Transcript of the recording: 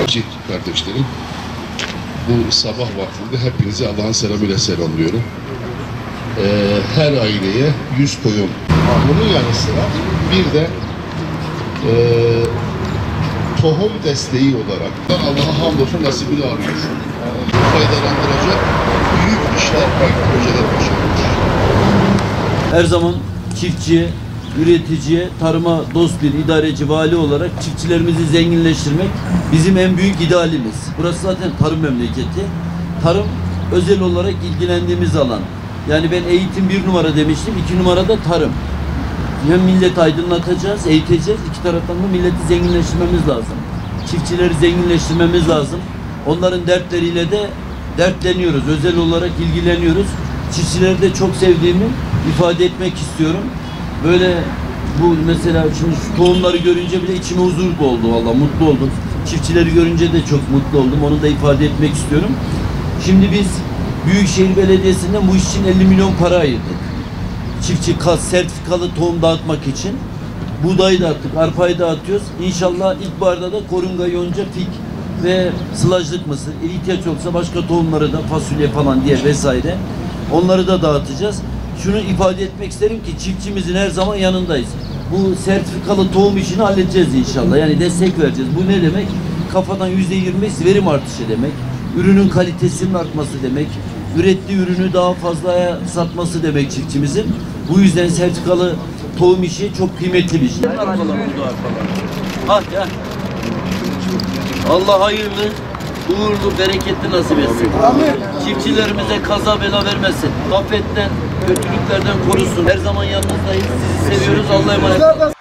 Çift kardeşlerim, bu sabah vaktinde hepinizi Allah'ın selamıyla selamlıyorum. Her aileye 100 koyun. Bunun yanı sıra bir de tohum desteği olarak Allah'a hamdolsun nasibini alıyoruz. Faydalandıracak büyük işler, büyük projeler başarılmış. Her zaman çiftçiye, üreticiye, tarıma dost bir idareci, vali olarak çiftçilerimizi zenginleştirmek bizim en büyük idealimiz. Burası zaten tarım memleketi. Tarım özel olarak ilgilendiğimiz alan. Yani ben eğitim 1 numara demiştim, 2 numarada tarım. Hem milleti aydınlatacağız, eğiteceğiz, iki taraftan da milleti zenginleştirmemiz lazım. Çiftçileri zenginleştirmemiz lazım. Onların dertleriyle de dertleniyoruz, özel olarak ilgileniyoruz. Çiftçileri de çok sevdiğimi ifade etmek istiyorum. Böyle bu mesela şimdi şu tohumları görünce bile içime huzur oldu, vallahi mutlu oldum. Çiftçileri görünce de çok mutlu oldum. Onu da ifade etmek istiyorum. Şimdi biz Büyükşehir Belediyesi'nden bu iş için 50 milyon para ayırdık. Çiftçi sertifikalı tohum dağıtmak için. Buğdayı dağıttık, arpayı dağıtıyoruz. İnşallah ilkbaharda da korunga, yonca, fik ve sılajlık mısır, ihtiyaç olsa başka tohumları da fasulye falan diye vesaire. Onları da dağıtacağız. Şunu ifade etmek isterim ki çiftçimizin her zaman yanındayız. Bu sertifikalı tohum işini halledeceğiz inşallah. Yani destek vereceğiz. Bu ne demek? Kafadan %20 verim artışı demek. Ürünün kalitesinin artması demek. Ürettiği ürünü daha fazlaya satması demek çiftçimizin. Bu yüzden sertifikalı tohum işi çok kıymetli bir şey. Allah hayırlı, uğurlu, bereketli nasip etsin. Çiftçilerimize kaza bela vermesin. Afetten, kötülüklerden korusun. Her zaman yanınızdayız. Sizi seviyoruz. Allah'a emanet olun.